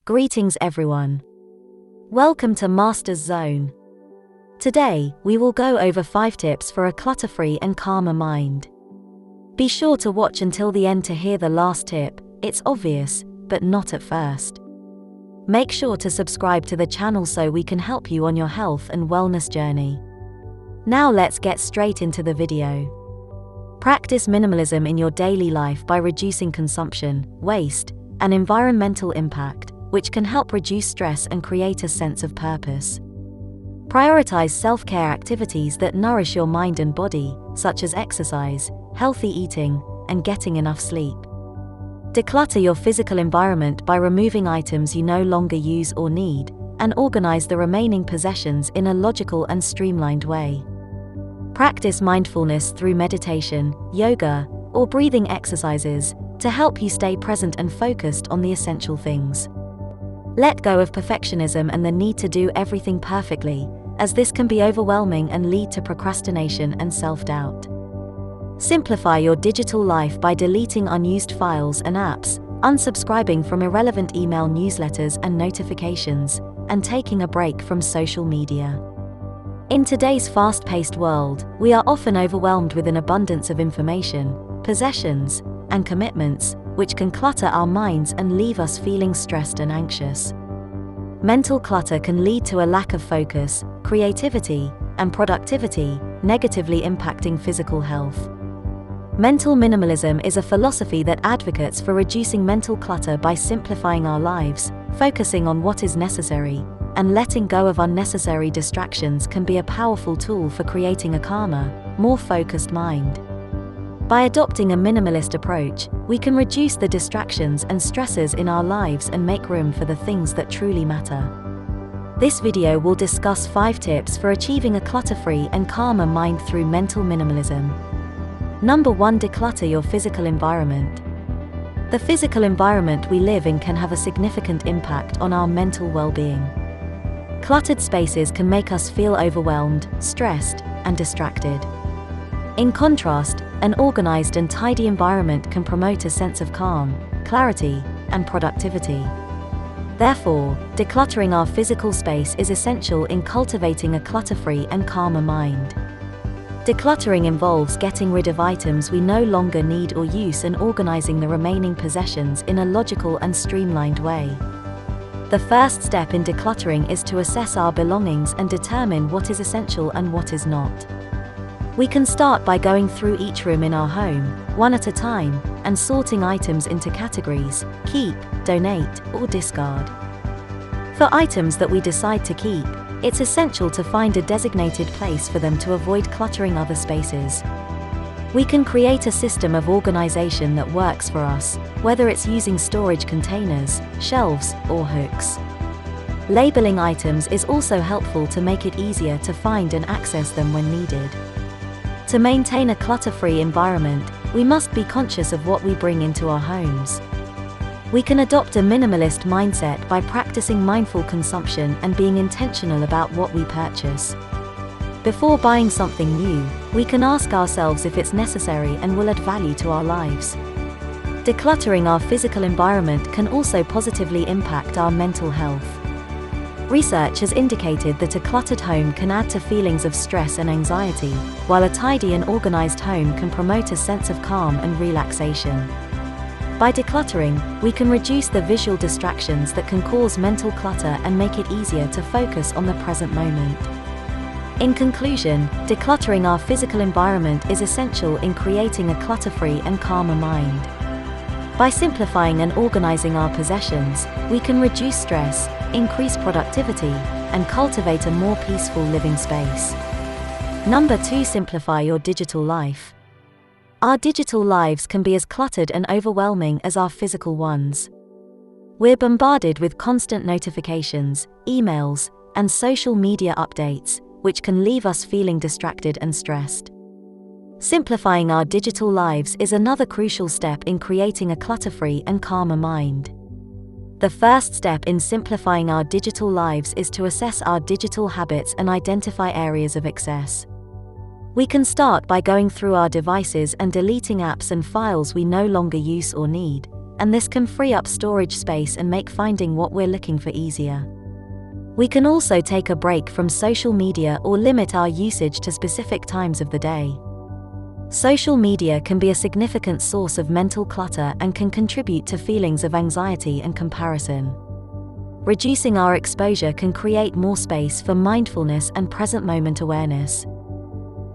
Greetings everyone. Welcome to Master's Zone. Today, we will go over 5 tips for a clutter-free and calmer mind. Be sure to watch until the end to hear the last tip. It's obvious, but not at first. Make sure to subscribe to the channel so we can help you on your health and wellness journey. Now let's get straight into the video. Practice minimalism in your daily life by reducing consumption, waste, and environmental impact, which can help reduce stress and create a sense of purpose. Prioritize self-care activities that nourish your mind and body, such as exercise, healthy eating, and getting enough sleep. Declutter your physical environment by removing items you no longer use or need, and organize the remaining possessions in a logical and streamlined way. Practice mindfulness through meditation, yoga, or breathing exercises to help you stay present and focused on the essential things. Let go of perfectionism and the need to do everything perfectly, as this can be overwhelming and lead to procrastination and self-doubt. Simplify your digital life by deleting unused files and apps, unsubscribing from irrelevant email newsletters and notifications, and taking a break from social media. In today's fast-paced world, we are often overwhelmed with an abundance of information, possessions, and commitments, which can clutter our minds and leave us feeling stressed and anxious. Mental clutter can lead to a lack of focus, creativity, and productivity, negatively impacting physical health. Mental minimalism is a philosophy that advocates for reducing mental clutter by simplifying our lives, focusing on what is necessary, and letting go of unnecessary distractions can be a powerful tool for creating a calmer, more focused mind. By adopting a minimalist approach, we can reduce the distractions and stresses in our lives and make room for the things that truly matter. This video will discuss 5 tips for achieving a clutter-free and calmer mind through mental minimalism. Number 1. Declutter your physical environment. The physical environment we live in can have a significant impact on our mental well-being. Cluttered spaces can make us feel overwhelmed, stressed, and distracted. In contrast, an organized and tidy environment can promote a sense of calm, clarity, and productivity. Therefore, decluttering our physical space is essential in cultivating a clutter-free and calmer mind. Decluttering involves getting rid of items we no longer need or use and organizing the remaining possessions in a logical and streamlined way. The first step in decluttering is to assess our belongings and determine what is essential and what is not. We can start by going through each room in our home, one at a time, and sorting items into categories: keep, donate, or discard. For items that we decide to keep, it's essential to find a designated place for them to avoid cluttering other spaces. We can create a system of organization that works for us, whether it's using storage containers, shelves, or hooks. Labeling items is also helpful to make it easier to find and access them when needed. To maintain a clutter-free environment, we must be conscious of what we bring into our homes. We can adopt a minimalist mindset by practicing mindful consumption and being intentional about what we purchase. Before buying something new, we can ask ourselves if it's necessary and will add value to our lives. Decluttering our physical environment can also positively impact our mental health. Research has indicated that a cluttered home can add to feelings of stress and anxiety, while a tidy and organized home can promote a sense of calm and relaxation. By decluttering, we can reduce the visual distractions that can cause mental clutter and make it easier to focus on the present moment. In conclusion, decluttering our physical environment is essential in creating a clutter-free and calmer mind. By simplifying and organizing our possessions, we can reduce stress, increase productivity, and cultivate a more peaceful living space. Number 2. Simplify your digital life. Our digital lives can be as cluttered and overwhelming as our physical ones. We're bombarded with constant notifications, emails, and social media updates, which can leave us feeling distracted and stressed. Simplifying our digital lives is another crucial step in creating a clutter-free and calmer mind. The first step in simplifying our digital lives is to assess our digital habits and identify areas of excess. We can start by going through our devices and deleting apps and files we no longer use or need, and this can free up storage space and make finding what we're looking for easier. We can also take a break from social media or limit our usage to specific times of the day. Social media can be a significant source of mental clutter and can contribute to feelings of anxiety and comparison. Reducing our exposure can create more space for mindfulness and present moment awareness.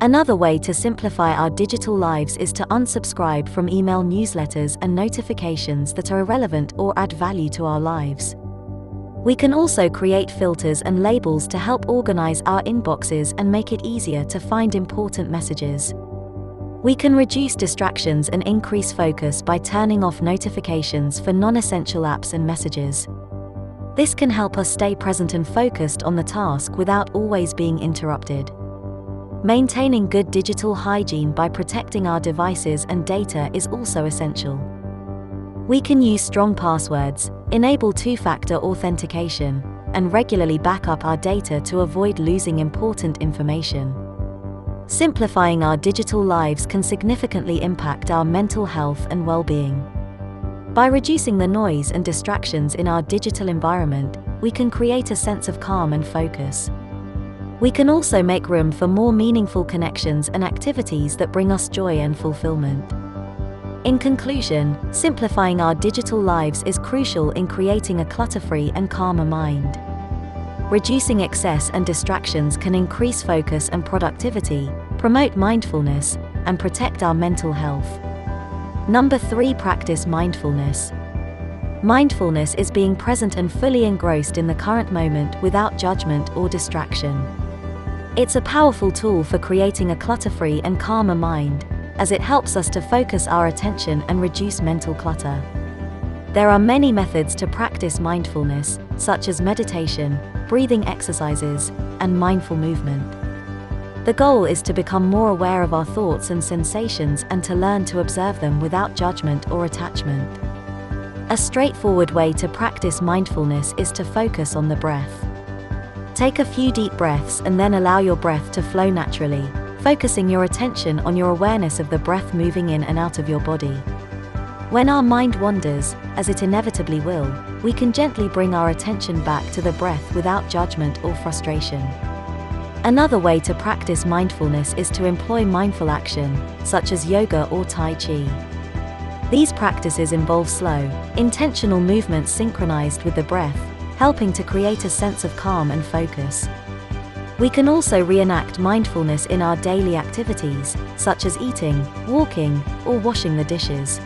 Another way to simplify our digital lives is to unsubscribe from email newsletters and notifications that are irrelevant or add value to our lives. We can also create filters and labels to help organize our inboxes and make it easier to find important messages. We can reduce distractions and increase focus by turning off notifications for non-essential apps and messages. This can help us stay present and focused on the task without always being interrupted. Maintaining good digital hygiene by protecting our devices and data is also essential. We can use strong passwords, enable two-factor authentication, and regularly back up our data to avoid losing important information. Simplifying our digital lives can significantly impact our mental health and well-being. By reducing the noise and distractions in our digital environment, we can create a sense of calm and focus. We can also make room for more meaningful connections and activities that bring us joy and fulfillment. In conclusion, simplifying our digital lives is crucial in creating a clutter-free and calmer mind. Reducing excess and distractions can increase focus and productivity, promote mindfulness, and protect our mental health. Number 3. Practice mindfulness. Mindfulness is being present and fully engrossed in the current moment without judgment or distraction. It's a powerful tool for creating a clutter-free and calmer mind, as it helps us to focus our attention and reduce mental clutter. There are many methods to practice mindfulness, such as meditation, breathing exercises, and mindful movement. The goal is to become more aware of our thoughts and sensations and to learn to observe them without judgment or attachment. A straightforward way to practice mindfulness is to focus on the breath. Take a few deep breaths and then allow your breath to flow naturally, focusing your attention on your awareness of the breath moving in and out of your body. When our mind wanders, as it inevitably will, we can gently bring our attention back to the breath without judgment or frustration. Another way to practice mindfulness is to employ mindful action, such as yoga or Tai Chi. These practices involve slow, intentional movements synchronized with the breath, helping to create a sense of calm and focus. We can also reenact mindfulness in our daily activities, such as eating, walking, or washing the dishes.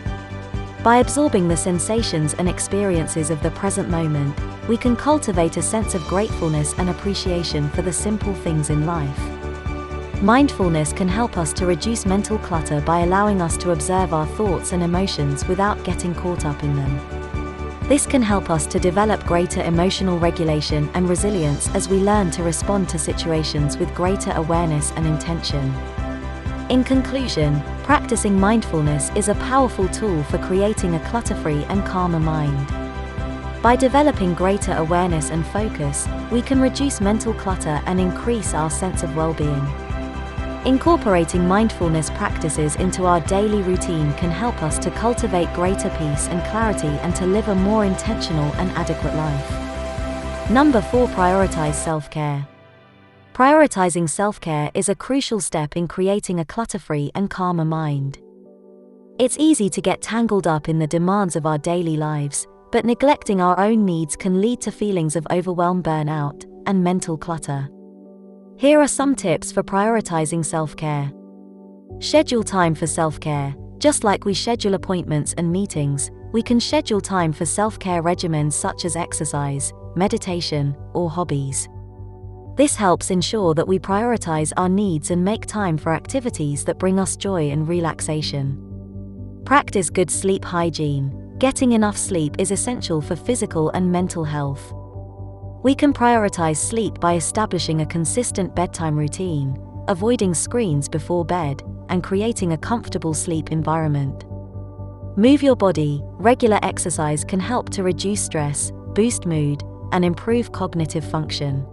By absorbing the sensations and experiences of the present moment, we can cultivate a sense of gratefulness and appreciation for the simple things in life. Mindfulness can help us to reduce mental clutter by allowing us to observe our thoughts and emotions without getting caught up in them. This can help us to develop greater emotional regulation and resilience as we learn to respond to situations with greater awareness and intention. In conclusion, practicing mindfulness is a powerful tool for creating a clutter-free and calmer mind. By developing greater awareness and focus, we can reduce mental clutter and increase our sense of well-being. Incorporating mindfulness practices into our daily routine can help us to cultivate greater peace and clarity and to live a more intentional and adequate life. Number 4. Prioritize self-care. Prioritizing self-care is a crucial step in creating a clutter-free and calmer mind. It's easy to get tangled up in the demands of our daily lives, but neglecting our own needs can lead to feelings of overwhelm, burnout, and mental clutter. Here are some tips for prioritizing self-care. Schedule time for self-care. Just like we schedule appointments and meetings, we can schedule time for self-care regimens such as exercise, meditation, or hobbies. This helps ensure that we prioritize our needs and make time for activities that bring us joy and relaxation. Practice good sleep hygiene. Getting enough sleep is essential for physical and mental health. We can prioritize sleep by establishing a consistent bedtime routine, avoiding screens before bed, and creating a comfortable sleep environment. Move your body. Regular exercise can help to reduce stress, boost mood, and improve cognitive function.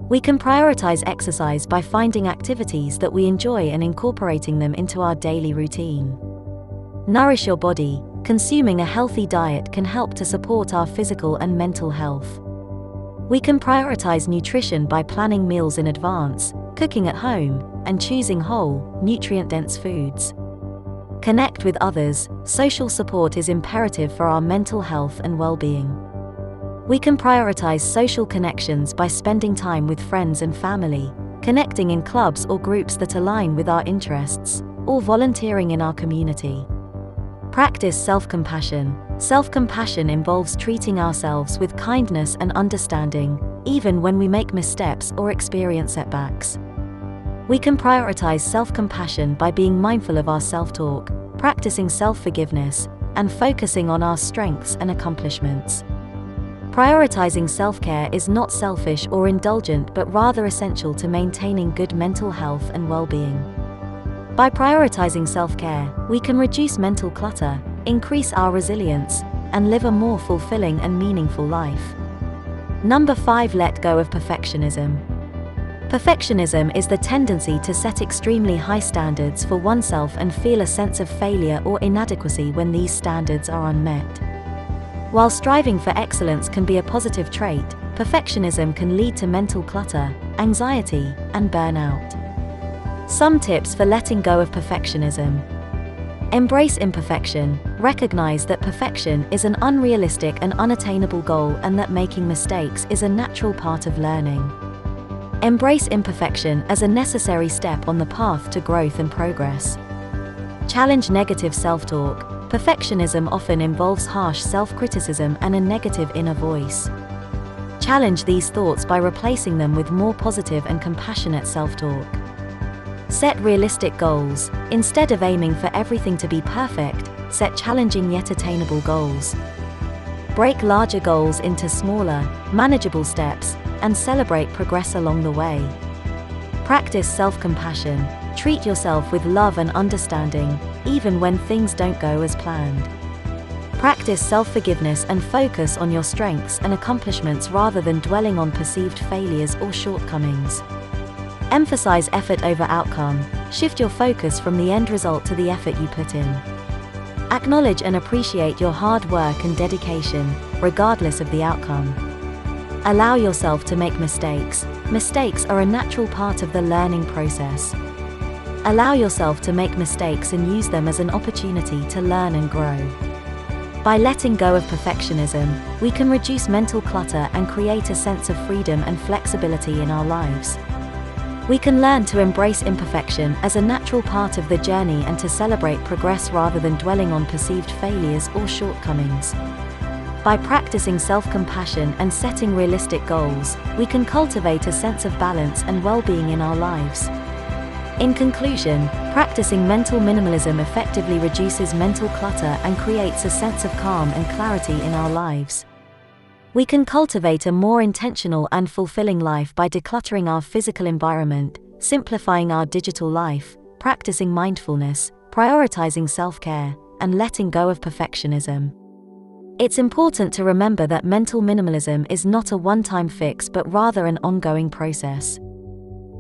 We can prioritize exercise by finding activities that we enjoy and incorporating them into our daily routine. Nourish your body. consuming a healthy diet can help to support our physical and mental health. We can prioritize nutrition by planning meals in advance, cooking at home, and choosing whole, nutrient-dense foods. Connect with others. Social support is imperative for our mental health and well-being. We can prioritize social connections by spending time with friends and family, connecting in clubs or groups that align with our interests, or volunteering in our community. Practice self-compassion. Self-compassion involves treating ourselves with kindness and understanding, even when we make missteps or experience setbacks. We can prioritize self-compassion by being mindful of our self-talk, practicing self-forgiveness, and focusing on our strengths and accomplishments. Prioritizing self-care is not selfish or indulgent but rather essential to maintaining good mental health and well-being. By prioritizing self-care, we can reduce mental clutter, increase our resilience, and live a more fulfilling and meaningful life. Number 5. Let go of perfectionism. Perfectionism is the tendency to set extremely high standards for oneself and feel a sense of failure or inadequacy when these standards are unmet. While striving for excellence can be a positive trait, perfectionism can lead to mental clutter, anxiety, and burnout. Some tips for letting go of perfectionism. Embrace imperfection. Recognize that perfection is an unrealistic and unattainable goal and that making mistakes is a natural part of learning. Embrace imperfection as a necessary step on the path to growth and progress. Challenge negative self-talk. Perfectionism often involves harsh self-criticism and a negative inner voice. Challenge these thoughts by replacing them with more positive and compassionate self-talk. Set realistic goals. Instead of aiming for everything to be perfect, set challenging yet attainable goals. Break larger goals into smaller, manageable steps, and celebrate progress along the way. Practice self-compassion. Treat yourself with love and understanding, even when things don't go as planned. Practice self-forgiveness and focus on your strengths and accomplishments rather than dwelling on perceived failures or shortcomings. Emphasize effort over outcome. Shift your focus from the end result to the effort you put in. Acknowledge and appreciate your hard work and dedication, regardless of the outcome. Allow yourself to make mistakes. Mistakes are a natural part of the learning process. Allow yourself to make mistakes and use them as an opportunity to learn and grow. By letting go of perfectionism, we can reduce mental clutter and create a sense of freedom and flexibility in our lives. We can learn to embrace imperfection as a natural part of the journey and to celebrate progress rather than dwelling on perceived failures or shortcomings. By practicing self-compassion and setting realistic goals, we can cultivate a sense of balance and well-being in our lives. In conclusion, practicing mental minimalism effectively reduces mental clutter and creates a sense of calm and clarity in our lives. We can cultivate a more intentional and fulfilling life by decluttering our physical environment, simplifying our digital life, practicing mindfulness, prioritizing self-care, and letting go of perfectionism. It's important to remember that mental minimalism is not a one-time fix but rather an ongoing process.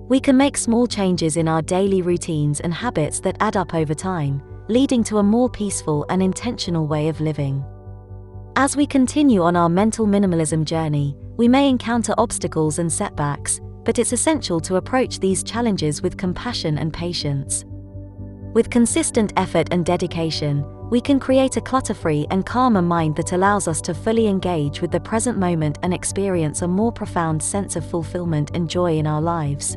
We can make small changes in our daily routines and habits that add up over time, leading to a more peaceful and intentional way of living. As we continue on our mental minimalism journey, we may encounter obstacles and setbacks, but it's essential to approach these challenges with compassion and patience. With consistent effort and dedication, we can create a clutter-free and calmer mind that allows us to fully engage with the present moment and experience a more profound sense of fulfillment and joy in our lives.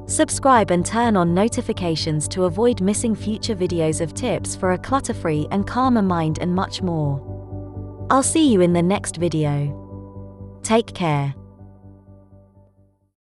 Subscribe and turn on notifications to avoid missing future videos of tips for a clutter-free and calmer mind and much more. I'll see you in the next video. Take care.